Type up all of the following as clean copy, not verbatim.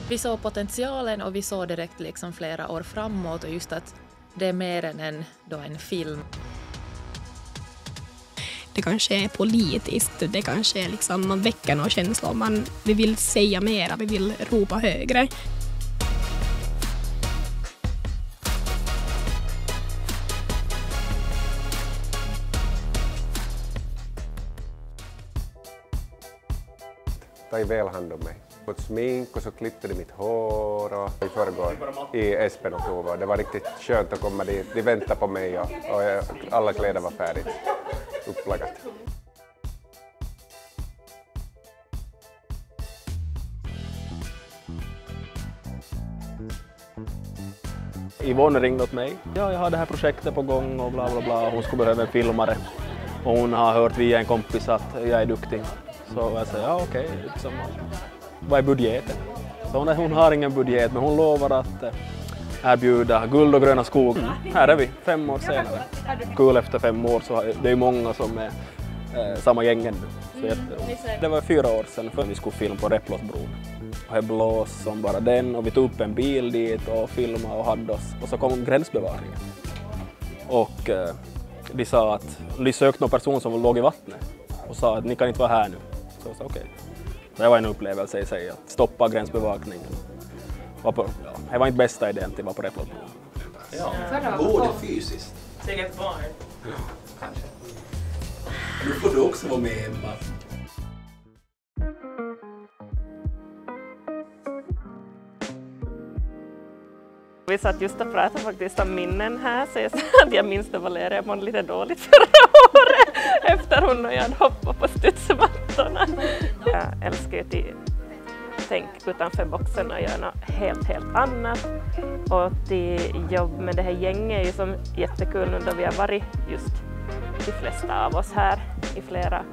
Vi såg potentialen och vi såg direkt liksom flera år framåt och just att det är mer än en film. Det kanske är politiskt, det kanske är liksom, man väcker några känslor, vi vill säga mera, vi vill ropa högre. Ta väl hand om mig. Fått smink och så klippte de mitt hår och i förrgår i Espen och Prova. Det var riktigt skönt att komma dit. De väntade på mig och alla kläder var färdigt upplaggat. Yvonne ringde åt mig. Ja, jag har det här projektet på gång och bla bla bla. Hon skulle behöva en filmare. Och hon har hört via en kompis att jag är duktig. Så jag säger, ja okej, liksom, vad är budgeten? Så hon har ingen budget, men hon lovar att erbjuda guld och gröna skog. Här är vi, 5 år senare. Kul efter 5 år, så det är många som är samma gängen nu. Så det var 4 år sedan för vi skulle filma på Repplåsbron. Och det blås som bara den och vi tog upp en bil dit och filmade och hade oss. Och så kom gränsbevakningen. Och de sa att de sökte någon person som låg i vattnet. Och sa att ni kan inte vara här nu. Så jag sa okej. Det var en upplevelse i sig att stoppa gränsbevakningen. Det var inte bästa idén till att vara på Repplåsbron. Ja, både fysiskt. Säkert barn. Ja, kanske. Nu får du också vara med, Emma. Vi satt just och pratade faktiskt om minnen här, så jag sa att jag minns det Valeria mådde lite dåligt förra året efter hon och jag hade hoppat på studsmattorna. Jag älskar ju att tänka utanför boxen och göra något helt annat. Och till jobb med det här gänget är ju som jättekul nu då vi har varit just de flesta av oss här i flera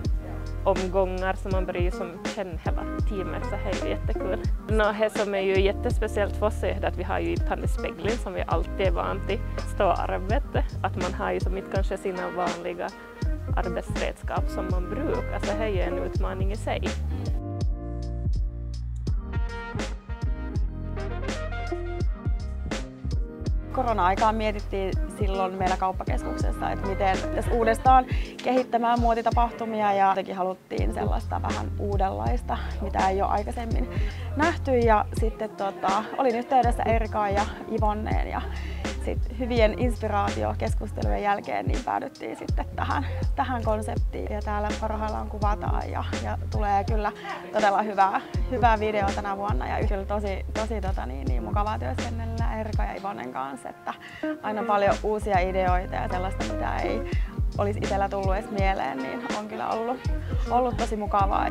omgångar som man börjar som känner hela teamet, så det är ju jättekul. Något som är ju jättespeciellt för oss är att vi har ju inte en spegling som vi alltid är vant till stå arbete. Att man har ju som inte kanske sina vanliga arbetsredskap som man brukar, så det är ju en utmaning i sig. Korona-aikaan mietittiin silloin meillä kauppakeskuksessa, että miten uudestaan kehittämään muotitapahtumia ja jotenkin haluttiin sellaista vähän uudenlaista, mitä ei ole aikaisemmin nähty. Ja sitten olin yhteydessä Erikaan ja Ivonneen ja sitten hyvien inspiraatiokeskustelujen jälkeen niin päädyttiin sitten tähän konseptiin. Ja täällä parhaillaan kuvataan ja tulee kyllä todella hyvää videoa tänä vuonna ja kyllä tosi mukavaa työskennellä Erika ja Ivonnen kanssa. Että aina paljon uusia ideoita ja sellaista, mitä ei olisi itsellä tullut edes mieleen, niin on kyllä ollut tosi mukavaa.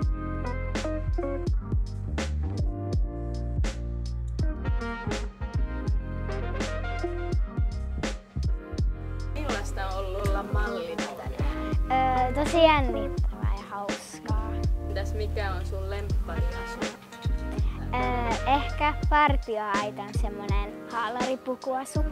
Millaista on ollut olla mallina tänään? Tosi jännittävää ja hauskaa. Mikä on sun lemppariasu? Ehkä partioaitan semmonen haalaripukuasu.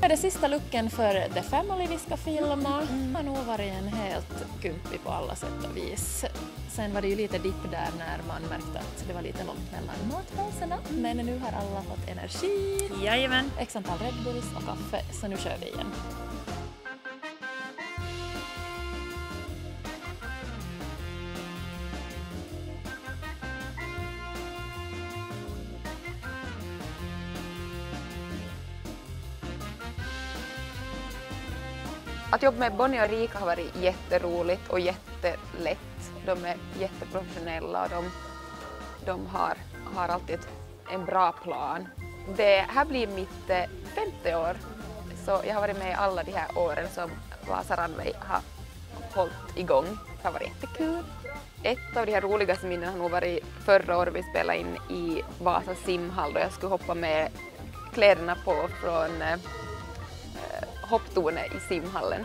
Det är det sista looken för The Family vi ska filma. Det har nog varit en helt kumpi på alla sätt och vis. Sen var det ju lite dipp där när man märkte att det var lite långt mellan matpauserna. Men nu har alla fått energi. Jajamän. X antal Red Bulls och kaffe, så nu kör vi igen. Att jobba med Bonnie och Rika har varit jätteroligt och jättelätt. De är jätteprofessionella och de har alltid en bra plan. Det här blir mitt 5:e år, så jag har varit med alla de här åren som Vasa Runway har hållit igång. Det har varit jättekul. Ett av de här roligaste minnen har nog varit förra året vi spelade in i Vasa simhall då jag skulle hoppa med kläderna på från hopptornet i simhallen.